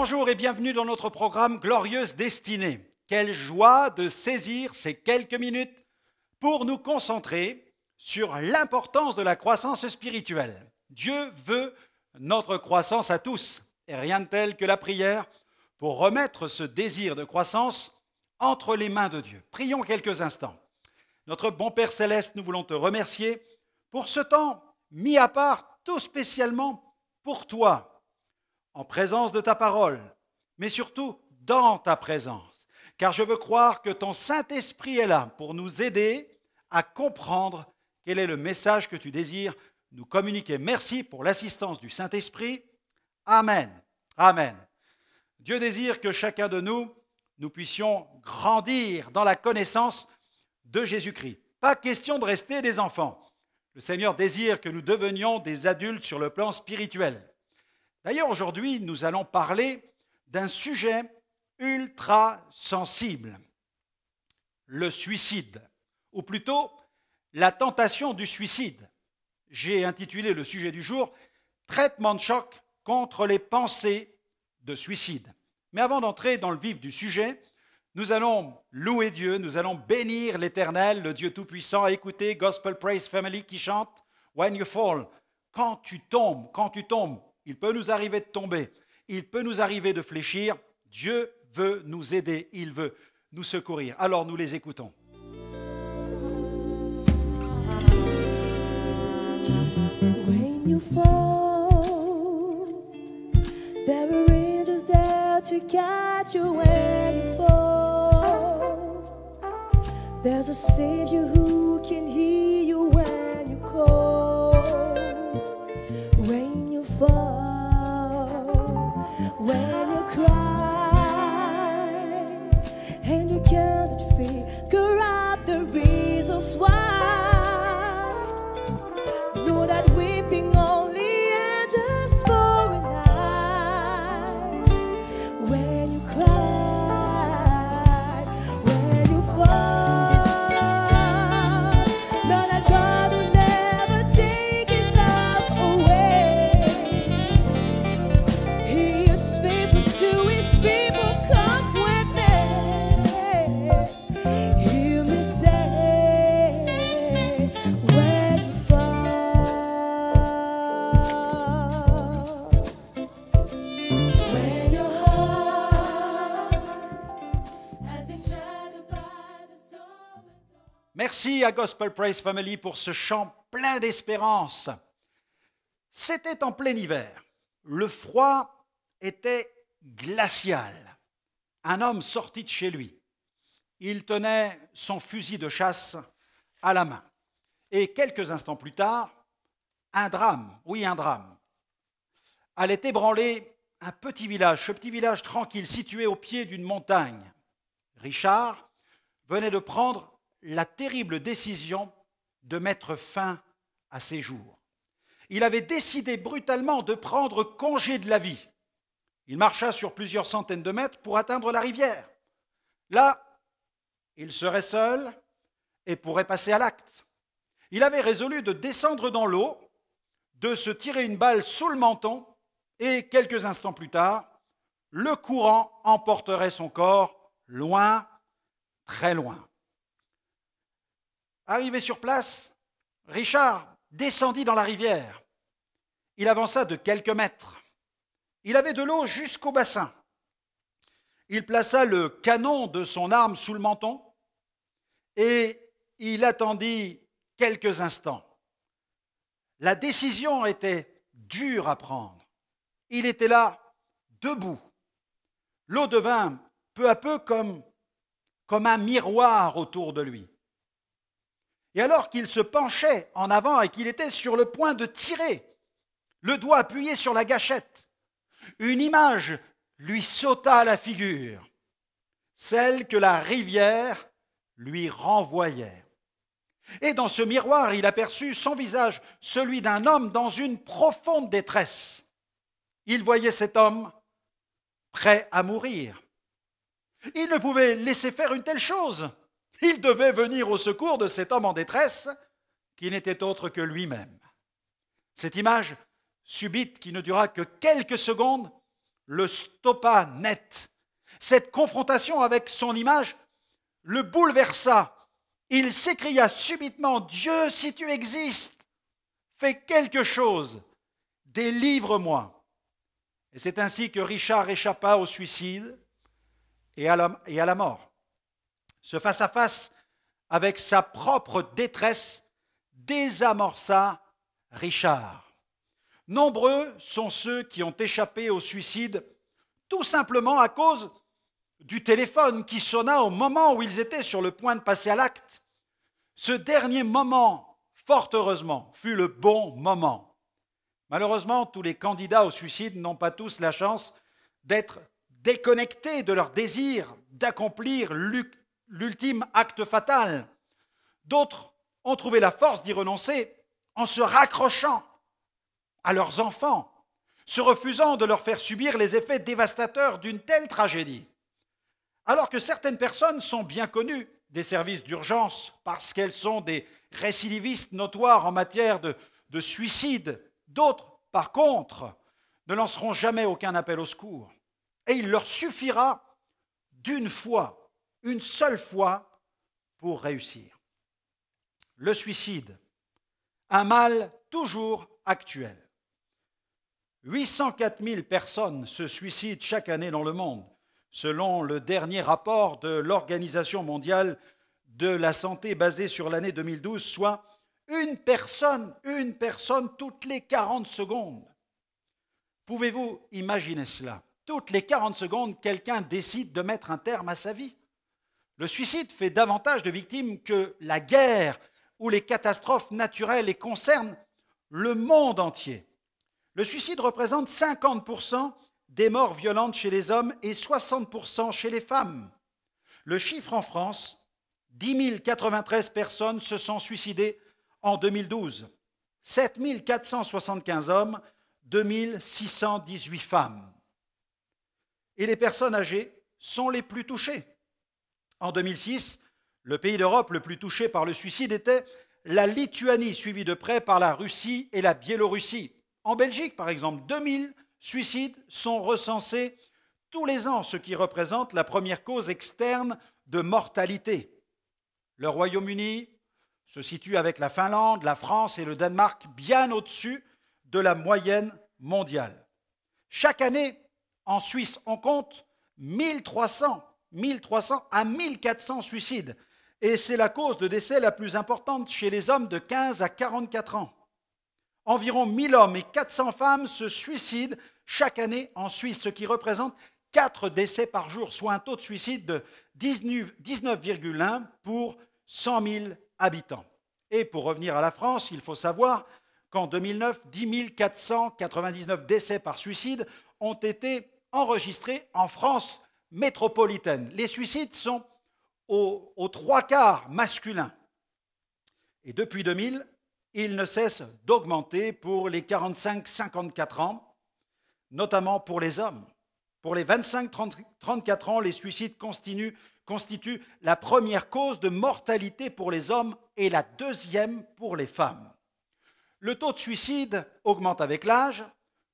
Bonjour et bienvenue dans notre programme Glorieuse Destinée. Quelle joie de saisir ces quelques minutes pour nous concentrer sur l'importance de la croissance spirituelle. Dieu veut notre croissance à tous et rien de tel que la prière pour remettre ce désir de croissance entre les mains de Dieu. Prions quelques instants. Notre bon Père Céleste, nous voulons te remercier pour ce temps mis à part tout spécialement pour toi, en présence de ta parole, mais surtout dans ta présence. Car je veux croire que ton Saint-Esprit est là pour nous aider à comprendre quel est le message que tu désires nous communiquer. Merci pour l'assistance du Saint-Esprit. Amen. Amen. Dieu désire que chacun de nous puissions grandir dans la connaissance de Jésus-Christ. Pas question de rester des enfants. Le Seigneur désire que nous devenions des adultes sur le plan spirituel. D'ailleurs, aujourd'hui, nous allons parler d'un sujet ultra sensible, le suicide, ou plutôt la tentation du suicide. J'ai intitulé le sujet du jour « Traitement de choc contre les pensées de suicide ». Mais avant d'entrer dans le vif du sujet, nous allons louer Dieu, nous allons bénir l'Éternel, le Dieu Tout-Puissant. Écoutez Gospel Praise Family qui chante « When you fall ». Quand tu tombes, il peut nous arriver de tomber, il peut nous arriver de fléchir. Dieu veut nous aider, il veut nous secourir. Alors nous les écoutons. When you fall, there are angels there to catch you when you fall. There's a Savior who can hear you when you call. When you fall, when you cry, and you cannot figure out the reasons why. Know that weeping only endures for a night. When you cry, when you fall, know that God will never take His love away. He is faithful to His people. Come with me. Hear me say, when you fall, when your heart has been shattered by the storm. Merci à Gospel Praise Family pour ce chant plein d'espérance. C'était en plein hiver. Le froid était glacial. Un homme sortit de chez lui. Il tenait son fusil de chasse à la main. Et quelques instants plus tard, un drame allait ébranler un petit village, ce petit village tranquille situé au pied d'une montagne. Richard venait de prendre la terrible décision de mettre fin à ses jours. Il avait décidé brutalement de prendre congé de la vie. Il marcha sur plusieurs centaines de mètres pour atteindre la rivière. Là, il serait seul et pourrait passer à l'acte. Il avait résolu de descendre dans l'eau, de se tirer une balle sous le menton et quelques instants plus tard, le courant emporterait son corps loin, très loin. Arrivé sur place, Richard descendit dans la rivière. Il avança de quelques mètres. Il avait de l'eau jusqu'au bassin. Il plaça le canon de son arme sous le menton et il attendit quelques instants. La décision était dure à prendre. Il était là, debout. L'eau devint peu à peu comme un miroir autour de lui. Et alors qu'il se penchait en avant et qu'il était sur le point de tirer, le doigt appuyé sur la gâchette, une image lui sauta à la figure, celle que la rivière lui renvoyait. Et dans ce miroir, il aperçut son visage, celui d'un homme dans une profonde détresse. Il voyait cet homme prêt à mourir. Il ne pouvait laisser faire une telle chose. Il devait venir au secours de cet homme en détresse qui n'était autre que lui-même. Cette image subite qui ne dura que quelques secondes le stoppa net. Cette confrontation avec son image le bouleversa. Il s'écria subitement, « Dieu, si tu existes, fais quelque chose, délivre-moi ». Et c'est ainsi que Richard échappa au suicide et à la mort. Ce face-à-face avec sa propre détresse désamorça Richard. Nombreux sont ceux qui ont échappé au suicide tout simplement à cause du téléphone qui sonna au moment où ils étaient sur le point de passer à l'acte. Ce dernier moment, fort heureusement, fut le bon moment. Malheureusement, tous les candidats au suicide n'ont pas tous la chance d'être déconnectés de leur désir d'accomplir l'ultime acte fatal. D'autres ont trouvé la force d'y renoncer en se raccrochant à leurs enfants, se refusant de leur faire subir les effets dévastateurs d'une telle tragédie. Alors que certaines personnes sont bien connues des services d'urgence parce qu'elles sont des récidivistes notoires en matière de suicide, d'autres, par contre, ne lanceront jamais aucun appel au secours. Et il leur suffira d'une fois, une seule fois, pour réussir. Le suicide, un mal toujours actuel. 804 000 personnes se suicident chaque année dans le monde, selon le dernier rapport de l'Organisation mondiale de la santé basé sur l'année 2012, soit une personne toutes les 40 secondes. Pouvez-vous imaginer cela? Toutes les 40 secondes, quelqu'un décide de mettre un terme à sa vie. Le suicide fait davantage de victimes que la guerre ou les catastrophes naturelles et concerne le monde entier. Le suicide représente 50% des morts violentes chez les hommes et 60% chez les femmes. Le chiffre en France, 10 093 personnes se sont suicidées en 2012, 7 475 hommes, 2 618 femmes. Et les personnes âgées sont les plus touchées. En 2006, le pays d'Europe le plus touché par le suicide était la Lituanie, suivie de près par la Russie et la Biélorussie. En Belgique, par exemple, 2000 suicides sont recensés tous les ans, ce qui représente la première cause externe de mortalité. Le Royaume-Uni se situe avec la Finlande, la France et le Danemark bien au-dessus de la moyenne mondiale. Chaque année, en Suisse, on compte 1300 à 1400 suicides. Et c'est la cause de décès la plus importante chez les hommes de 15 à 44 ans. Environ 1000 hommes et 400 femmes se suicident chaque année en Suisse, ce qui représente 4 décès par jour, soit un taux de suicide de 19,1 pour 100 000 habitants. Et pour revenir à la France, il faut savoir qu'en 2009, 10 499 décès par suicide ont été enregistrés en France métropolitaine. Les suicides sont aux 3/4 masculins. Et depuis 2000, ils ne cessent d'augmenter pour les 45-54 ans, notamment pour les hommes. Pour les 25-34 ans, les suicides constituent la première cause de mortalité pour les hommes et la deuxième pour les femmes. Le taux de suicide augmente avec l'âge,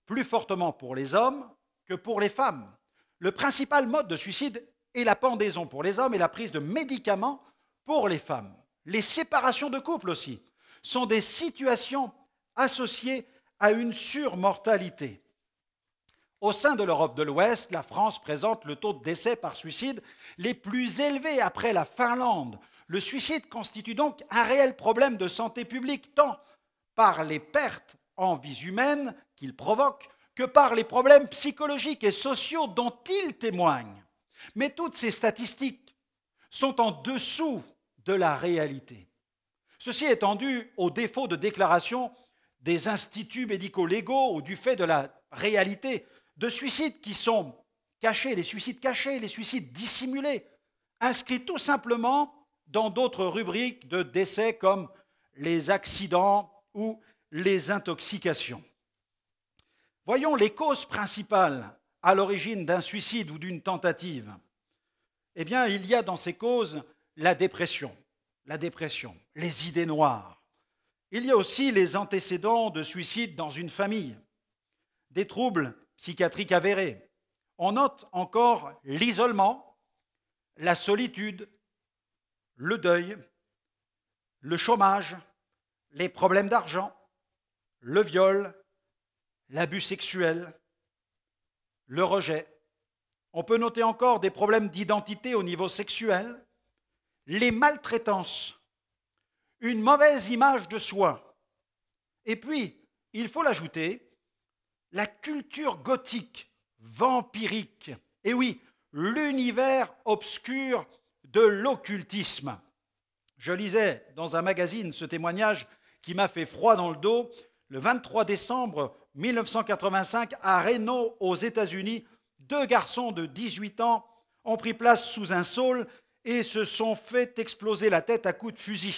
plus fortement pour les hommes que pour les femmes. Le principal mode de suicide est la pendaison pour les hommes et la prise de médicaments pour les femmes. Les séparations de couple aussi sont des situations associées à une surmortalité. Au sein de l'Europe de l'Ouest, la France présente le taux de décès par suicide les plus élevés après la Finlande. Le suicide constitue donc un réel problème de santé publique, tant par les pertes en vies humaines qu'il provoque que par les problèmes psychologiques et sociaux dont il témoigne. Mais toutes ces statistiques sont en dessous de la réalité. Ceci étant dû au défaut de déclaration des instituts médico-légaux ou du fait de la réalité de suicides qui sont cachés, les suicides dissimulés, inscrits tout simplement dans d'autres rubriques de décès comme les accidents ou les intoxications. Voyons les causes principales à l'origine d'un suicide ou d'une tentative. Eh bien, il y a dans ces causes la dépression, les idées noires. Il y a aussi les antécédents de suicide dans une famille, des troubles psychiatriques avérés, On note encore l'isolement, la solitude, le deuil, le chômage, les problèmes d'argent, le viol, l'abus sexuel, le rejet. On peut noter encore des problèmes d'identité au niveau sexuel, les maltraitances, une mauvaise image de soi. Et puis, il faut l'ajouter, la culture gothique, vampirique. Et oui, l'univers obscur de l'occultisme. Je lisais dans un magazine ce témoignage qui m'a fait froid dans le dos. Le 23 décembre 1985, à Reno, aux États-Unis, 2 garçons de 18 ans ont pris place sous un saule et se sont fait exploser la tête à coups de fusil.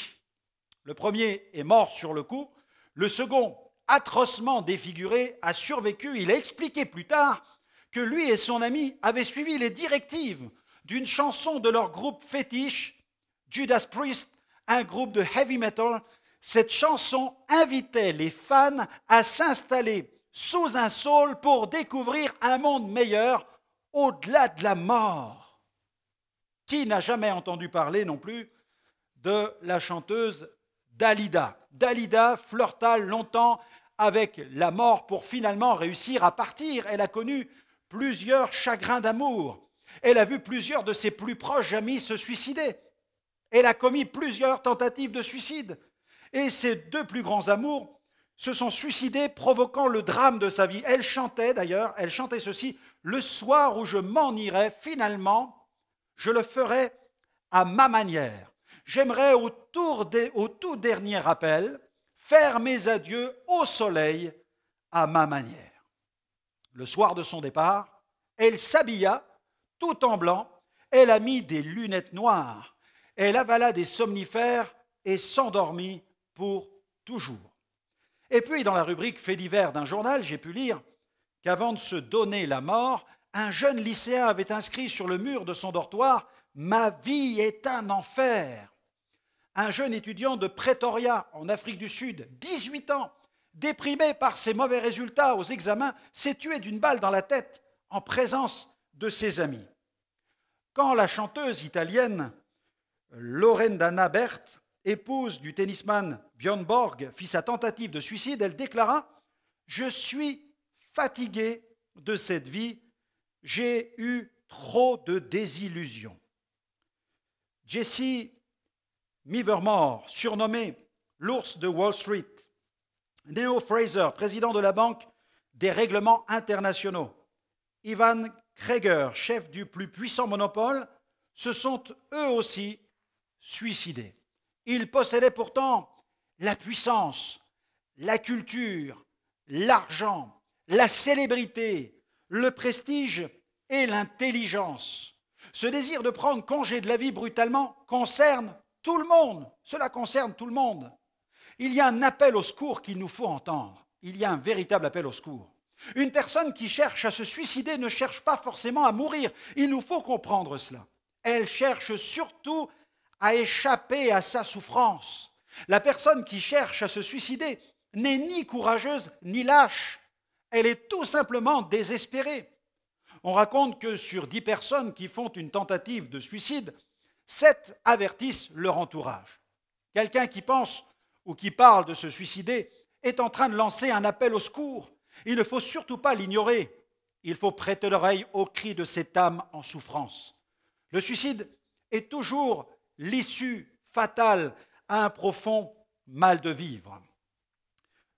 Le premier est mort sur le coup. Le second, atrocement défiguré, a survécu. Il a expliqué plus tard que lui et son ami avaient suivi les directives d'une chanson de leur groupe fétiche, Judas Priest, un groupe de heavy metal. Cette chanson invitait les fans à s'installer sous un saule pour découvrir un monde meilleur au-delà de la mort. Qui n'a jamais entendu parler non plus de la chanteuse Dalida? Dalida flirta longtemps avec la mort pour finalement réussir à partir. Elle a connu plusieurs chagrins d'amour. Elle a vu plusieurs de ses plus proches amis se suicider. Elle a commis plusieurs tentatives de suicide. Et ses 2 plus grands amours se sont suicidés, provoquant le drame de sa vie. Elle chantait d'ailleurs, elle chantait ceci: le soir où je m'en irai, finalement, je le ferai à ma manière. J'aimerais au tout dernier appel faire mes adieux au soleil à ma manière. Le soir de son départ, elle s'habilla tout en blanc, elle a mis des lunettes noires, elle avala des somnifères et s'endormit pour toujours. Et puis, dans la rubrique Faits divers d'un journal, j'ai pu lire qu'avant de se donner la mort, un jeune lycéen avait inscrit sur le mur de son dortoir « Ma vie est un enfer ». Un jeune étudiant de Pretoria, en Afrique du Sud, 18 ans, déprimé par ses mauvais résultats aux examens, s'est tué d'une balle dans la tête en présence de ses amis. Quand la chanteuse italienne Loredana Berthe, épouse du tennisman Björn Borg, fit sa tentative de suicide, elle déclara « Je suis fatiguée de cette vie, j'ai eu trop de désillusions ». Jesse Livermore, surnommé l'ours de Wall Street, Neo Fraser, président de la Banque des règlements internationaux, Ivan Krager, chef du plus puissant monopole, se sont eux aussi suicidés. Ils possédaient pourtant la puissance, la culture, l'argent, la célébrité, le prestige et l'intelligence. Ce désir de prendre congé de la vie brutalement concerne tout le monde. Cela concerne tout le monde. Il y a un appel au secours qu'il nous faut entendre. Il y a un véritable appel au secours. Une personne qui cherche à se suicider ne cherche pas forcément à mourir. Il nous faut comprendre cela. Elle cherche surtout à échapper à sa souffrance. La personne qui cherche à se suicider n'est ni courageuse ni lâche. Elle est tout simplement désespérée. On raconte que sur 10 personnes qui font une tentative de suicide, 7 avertissent leur entourage. Quelqu'un qui pense ou qui parle de se suicider est en train de lancer un appel au secours. Il ne faut surtout pas l'ignorer. Il faut prêter l'oreille aux cris de cette âme en souffrance. Le suicide est toujours l'issue fatale à un profond mal de vivre.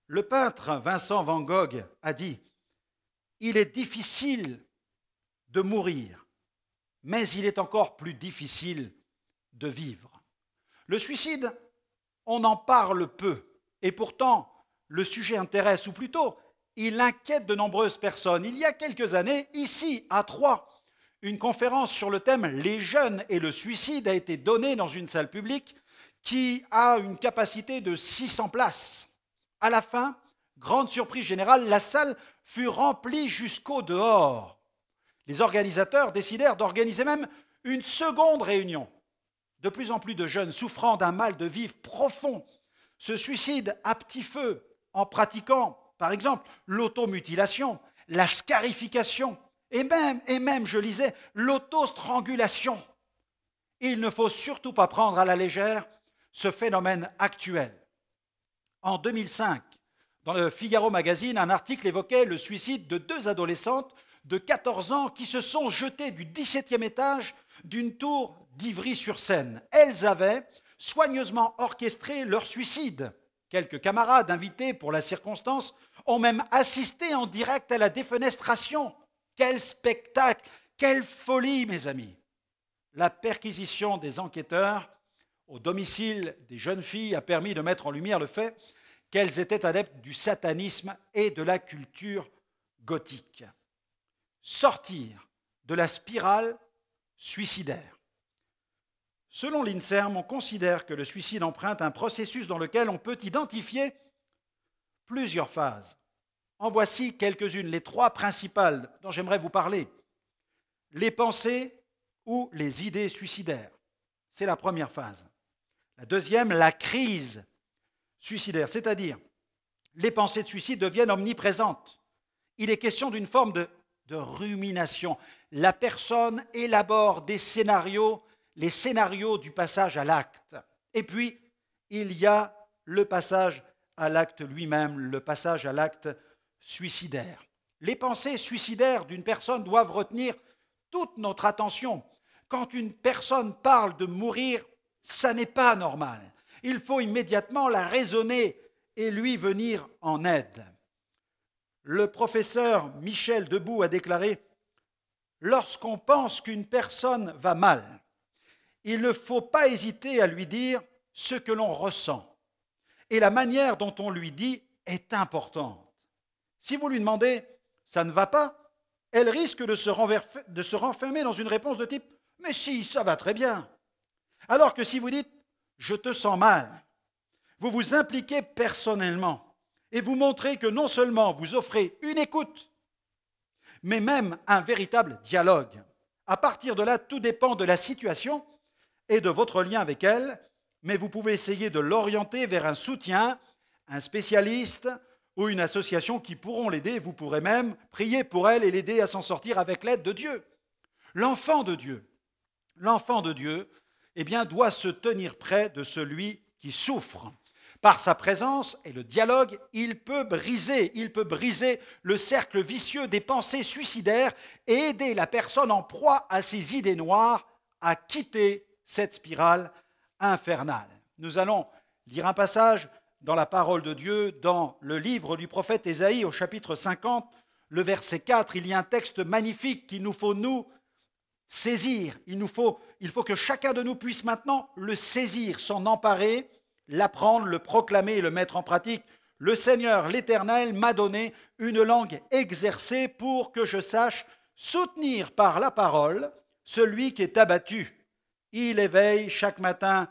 Le peintre Vincent van Gogh a dit « Il est difficile de mourir, mais il est encore plus difficile de vivre. » Le suicide, on en parle peu, et pourtant le sujet intéresse, ou plutôt, il inquiète de nombreuses personnes. Il y a quelques années, ici, à Troyes, une conférence sur le thème « Les jeunes et le suicide » a été donnée dans une salle publique qui a une capacité de 600 places. À la fin, grande surprise générale, la salle fut remplie jusqu'au dehors. Les organisateurs décidèrent d'organiser même une seconde réunion. De plus en plus de jeunes souffrant d'un mal de vivre profond se suicident à petit feu en pratiquant, par exemple, l'automutilation, la scarification et même, je lisais, l'autostrangulation. Il ne faut surtout pas prendre à la légère ce phénomène actuel. En 2005, dans le Figaro Magazine, un article évoquait le suicide de 2 adolescentes de 14 ans qui se sont jetées du 17e étage d'une tour d'Ivry-sur-Seine. Elles avaient soigneusement orchestré leur suicide. Quelques camarades invités pour la circonstance ont même assisté en direct à la défenestration. Quel spectacle, quelle folie, mes amis! La perquisition des enquêteurs au domicile des jeunes filles a permis de mettre en lumière le fait qu'elles étaient adeptes du satanisme et de la culture gothique. Sortir de la spirale suicidaire. Selon l'INSERM, on considère que le suicide emprunte un processus dans lequel on peut identifier plusieurs phases. En voici quelques-unes, les 3 principales dont j'aimerais vous parler. Les pensées ou les idées suicidaires. C'est la première phase. La deuxième, la crise suicidaire, c'est-à-dire les pensées de suicide deviennent omniprésentes. Il est question d'une forme de rumination. La personne élabore des scénarios, les scénarios du passage à l'acte. Et puis, il y a le passage à l'acte lui-même, le passage à l'acte suicidaire. Les pensées suicidaires d'une personne doivent retenir toute notre attention. Quand une personne parle de mourir, ça n'est pas normal. Il faut immédiatement la raisonner et lui venir en aide. Le professeur Michel Debout a déclaré « Lorsqu'on pense qu'une personne va mal, il ne faut pas hésiter à lui dire ce que l'on ressent. Et la manière dont on lui dit est importante. Si vous lui demandez « ça ne va pas », elle risque de se renfermer dans une réponse de type « mais si, ça va très bien ». Alors que si vous dites « je te sens mal », vous vous impliquez personnellement et vous montrez que non seulement vous offrez une écoute, mais même un véritable dialogue. À partir de là, tout dépend de la situation et de votre lien avec elle, mais vous pouvez essayer de l'orienter vers un soutien, un spécialiste ou une association qui pourront l'aider. Vous pourrez même prier pour elle et l'aider à s'en sortir avec l'aide de Dieu. L'enfant de Dieu, eh bien, doit se tenir près de celui qui souffre. Par sa présence et le dialogue, il peut briser le cercle vicieux des pensées suicidaires et aider la personne en proie à ses idées noires à quitter cette spirale infernale. Nous allons lire un passage dans la parole de Dieu, dans le livre du prophète Ésaïe au chapitre 50, le verset 4. Il y a un texte magnifique qu'il nous faut nous saisir. Il faut que chacun de nous puisse maintenant le saisir, s'en emparer, l'apprendre, le proclamer et le mettre en pratique. Le Seigneur, l'Éternel, m'a donné une langue exercée pour que je sache soutenir par la parole celui qui est abattu. Il éveille chaque matin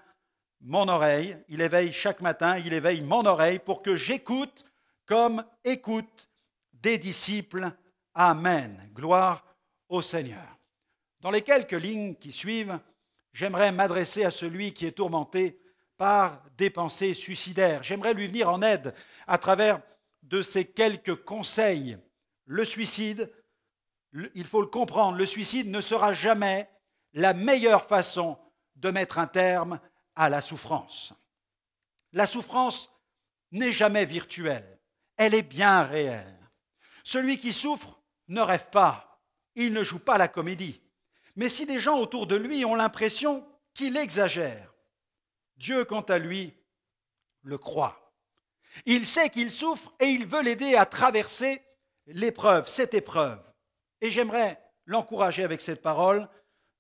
mon oreille, il éveille mon oreille pour que j'écoute comme écoute des disciples. Amen. Gloire au Seigneur. Dans les quelques lignes qui suivent, j'aimerais m'adresser à celui qui est tourmenté par des pensées suicidaires. J'aimerais lui venir en aide à travers de ces quelques conseils. Le suicide, il faut le comprendre, le suicide ne sera jamais la meilleure façon de mettre un terme à la souffrance. La souffrance n'est jamais virtuelle, elle est bien réelle. Celui qui souffre ne rêve pas, il ne joue pas la comédie. Mais si des gens autour de lui ont l'impression qu'il exagère, Dieu, quant à lui, le croit. Il sait qu'il souffre et il veut l'aider à traverser l'épreuve, cette épreuve. Et j'aimerais l'encourager avec cette parole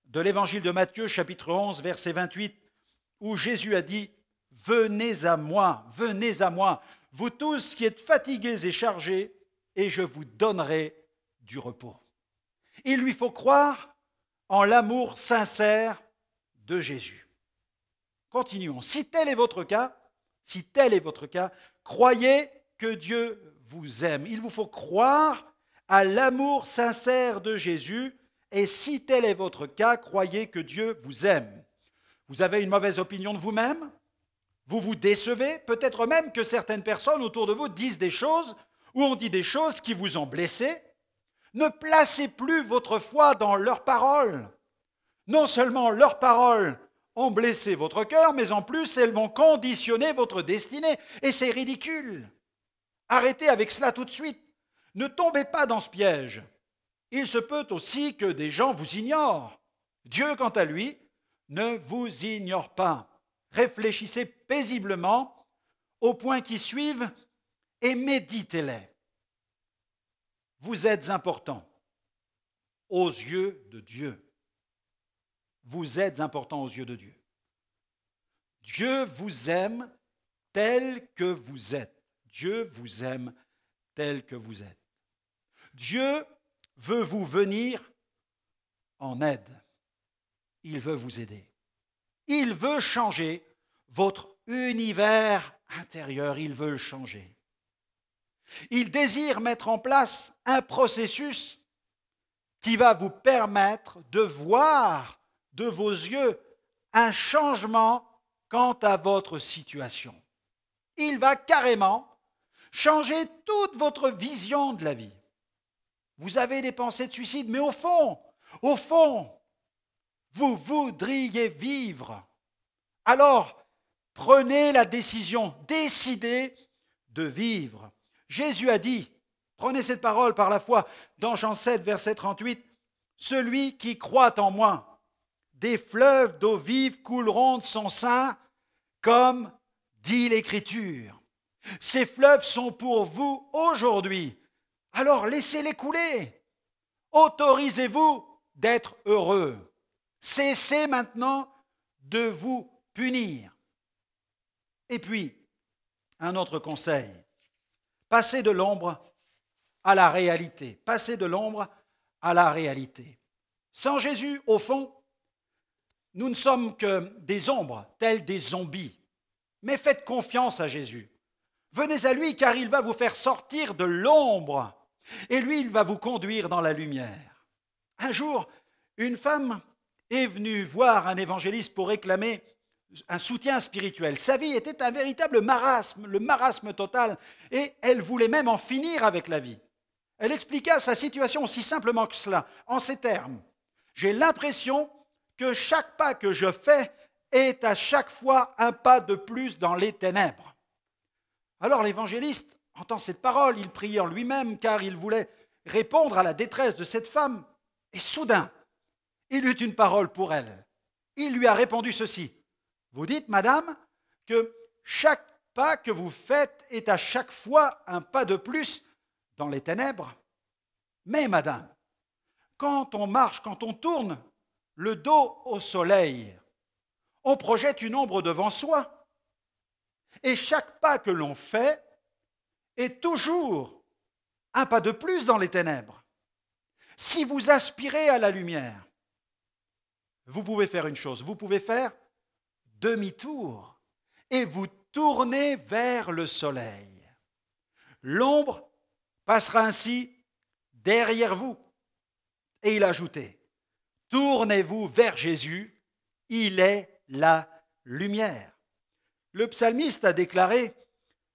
de l'évangile de Matthieu, chapitre 11, verset 28, où Jésus a dit « venez à moi, vous tous qui êtes fatigués et chargés, et je vous donnerai du repos. » Il lui faut croire en l'amour sincère de Jésus. Continuons. Si tel est votre cas, croyez que Dieu vous aime. Il vous faut croire à l'amour sincère de Jésus. Et si tel est votre cas, croyez que Dieu vous aime. Vous avez une mauvaise opinion de vous-même? Vous vous décevez? Peut-être même que certaines personnes autour de vous disent des choses ou ont dit des choses qui vous ont blessé. Ne placez plus votre foi dans leurs paroles. Non seulement leurs paroles ont blessé votre cœur, mais en plus elles vont conditionner votre destinée. Et c'est ridicule. Arrêtez avec cela tout de suite. Ne tombez pas dans ce piège. Il se peut aussi que des gens vous ignorent. Dieu, quant à lui, ne vous ignore pas. Réfléchissez paisiblement aux points qui suivent et méditez-les. Vous êtes important aux yeux de Dieu. Vous êtes important aux yeux de Dieu. Dieu vous aime tel que vous êtes. Dieu vous aime tel que vous êtes. Dieu veut vous venir en aide. Il veut vous aider. Il veut changer votre univers intérieur. Il veut le changer. Il désire mettre en place un processus qui va vous permettre de voir de vos yeux un changement quant à votre situation. Il va carrément changer toute votre vision de la vie. Vous avez des pensées de suicide, mais au fond, vous voudriez vivre. Alors, prenez la décision, décidez de vivre. Jésus a dit, prenez cette parole par la foi, dans Jean 7, verset 38, « Celui qui croit en moi, des fleuves d'eau vive couleront de son sein, comme dit l'Écriture. » Ces fleuves sont pour vous aujourd'hui. Alors laissez-les couler. Autorisez-vous d'être heureux. Cessez maintenant de vous punir. Et puis, un autre conseil. Passez de l'ombre à la réalité. Passez de l'ombre à la réalité. Sans Jésus, au fond, nous ne sommes que des ombres, tels des zombies. Mais faites confiance à Jésus. Venez à lui car il va vous faire sortir de l'ombre et lui, il va vous conduire dans la lumière. Un jour, une femme est venue voir un évangéliste pour réclamer un soutien spirituel. Sa vie était un véritable marasme, le marasme total, et elle voulait même en finir avec la vie. Elle expliqua sa situation aussi simplement que cela, en ces termes. « J'ai l'impression que chaque pas que je fais est à chaque fois un pas de plus dans les ténèbres. » Alors l'évangéliste entend cette parole, il prie en lui-même car il voulait répondre à la détresse de cette femme. Et soudain, il eut une parole pour elle. Il lui a répondu ceci. « Vous dites, madame, que chaque pas que vous faites est à chaque fois un pas de plus dans les ténèbres. Mais madame, quand on marche, quand on tourne le dos au soleil, on projette une ombre devant soi. Et chaque pas que l'on fait est toujours un pas de plus dans les ténèbres. Si vous aspirez à la lumière, vous pouvez faire une chose, vous pouvez faire demi-tour et vous tournez vers le soleil. L'ombre passera ainsi derrière vous. Et il ajoutait, tournez-vous vers Jésus, il est la lumière. Le psalmiste a déclaré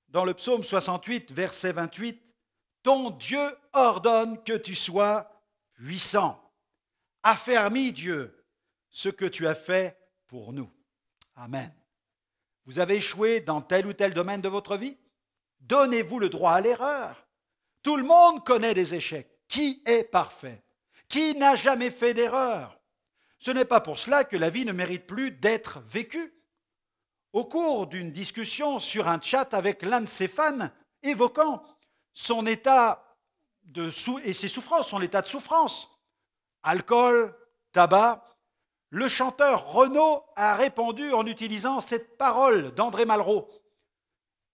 dans le psaume 68, verset 28, « Ton Dieu ordonne que tu sois puissant. Affermis, Dieu, ce que tu as fait pour nous. » Amen. Vous avez échoué dans tel ou tel domaine de votre vie? Donnez-vous le droit à l'erreur. Tout le monde connaît des échecs. Qui est parfait? Qui n'a jamais fait d'erreur? Ce n'est pas pour cela que la vie ne mérite plus d'être vécue. Au cours d'une discussion sur un chat avec l'un de ses fans, évoquant son état et ses souffrances, son état de souffrance, alcool, tabac, le chanteur Renaud a répondu en utilisant cette parole d'André Malraux.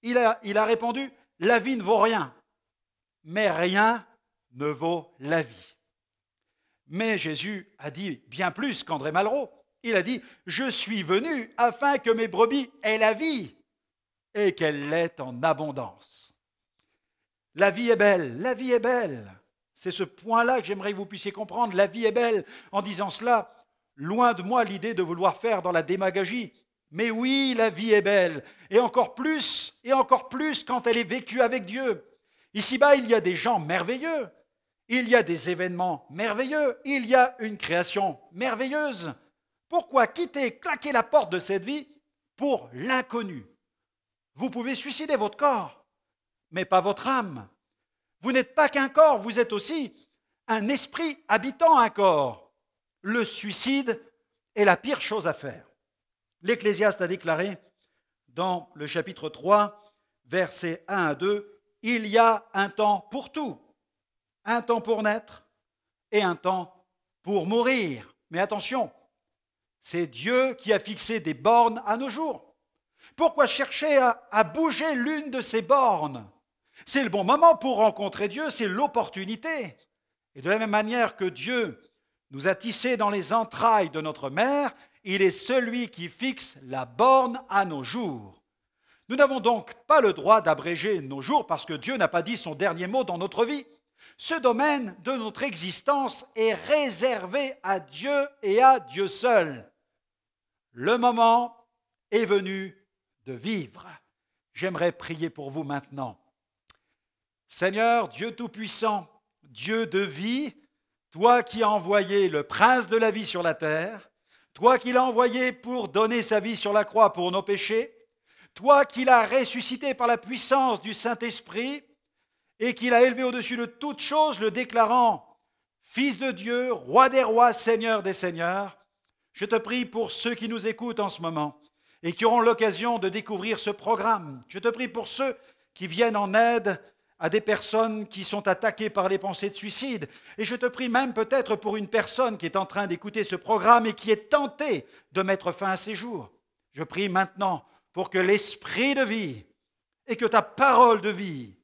Il a répondu « La vie ne vaut rien, mais rien ne vaut la vie. » Mais Jésus a dit bien plus qu'André Malraux. Il a dit « Je suis venu afin que mes brebis aient la vie et qu'elle l'ait en abondance. » La vie est belle, la vie est belle. C'est ce point-là que j'aimerais que vous puissiez comprendre. La vie est belle. En disant cela, loin de moi l'idée de vouloir faire dans la démagogie. Mais oui, la vie est belle. Et encore plus quand elle est vécue avec Dieu. Ici-bas, il y a des gens merveilleux. Il y a des événements merveilleux, il y a une création merveilleuse. Pourquoi quitter, claquer la porte de cette vie pour l'inconnu? Vous pouvez suicider votre corps, mais pas votre âme. Vous n'êtes pas qu'un corps, vous êtes aussi un esprit habitant un corps. Le suicide est la pire chose à faire. L'Ecclésiaste a déclaré dans le chapitre 3, versets 1 à 2, « Il y a un temps pour tout, un temps pour naître et un temps pour mourir. » Mais attention, c'est Dieu qui a fixé des bornes à nos jours. Pourquoi chercher à bouger l'une de ces bornes? C'est le bon moment pour rencontrer Dieu, c'est l'opportunité. Et de la même manière que Dieu nous a tissés dans les entrailles de notre mère, il est celui qui fixe la borne à nos jours. Nous n'avons donc pas le droit d'abréger nos jours parce que Dieu n'a pas dit son dernier mot dans notre vie. Ce domaine de notre existence est réservé à Dieu et à Dieu seul. Le moment est venu de vivre. J'aimerais prier pour vous maintenant. Seigneur, Dieu Tout-Puissant, Dieu de vie, toi qui as envoyé le prince de la vie sur la terre, toi qui l'as envoyé pour donner sa vie sur la croix pour nos péchés, toi qui l'as ressuscité par la puissance du Saint-Esprit et qui l'as élevé au-dessus de toutes choses, le déclarant Fils de Dieu, Roi des rois, Seigneur des seigneurs, je te prie pour ceux qui nous écoutent en ce moment et qui auront l'occasion de découvrir ce programme. Je te prie pour ceux qui viennent en aide à des personnes qui sont attaquées par les pensées de suicide. Et je te prie même peut-être pour une personne qui est en train d'écouter ce programme et qui est tentée de mettre fin à ses jours. Je prie maintenant pour que l'esprit de vie et que ta parole de vie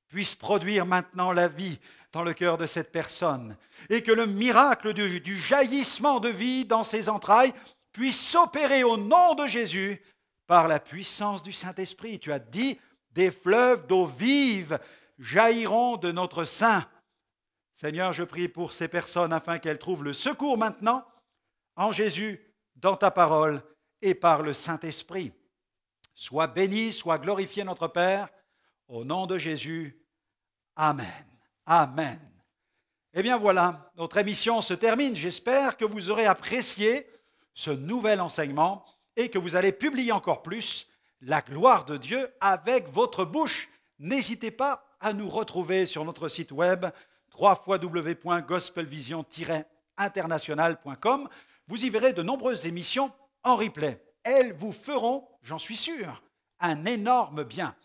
puisse produire maintenant la vie dans le cœur de cette personne et que le miracle du jaillissement de vie dans ses entrailles puisse s'opérer au nom de Jésus par la puissance du Saint-Esprit. Tu as dit, des fleuves d'eau vive jailliront de notre sein. Seigneur, je prie pour ces personnes afin qu'elles trouvent le secours maintenant en Jésus, dans ta parole et par le Saint-Esprit. Sois béni, sois glorifié notre Père, au nom de Jésus. Amen. Amen. Eh bien voilà, notre émission se termine. J'espère que vous aurez apprécié ce nouvel enseignement et que vous allez publier encore plus la gloire de Dieu avec votre bouche. N'hésitez pas à nous retrouver sur notre site web www.gospelvision-international.com. Vous y verrez de nombreuses émissions en replay. Elles vous feront, j'en suis sûr, un énorme bien.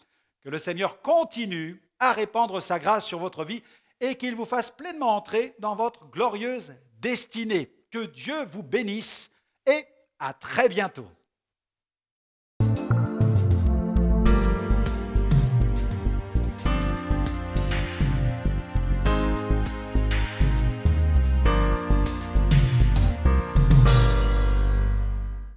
Que le Seigneur continue à répandre sa grâce sur votre vie et qu'il vous fasse pleinement entrer dans votre glorieuse destinée. Que Dieu vous bénisse et à très bientôt.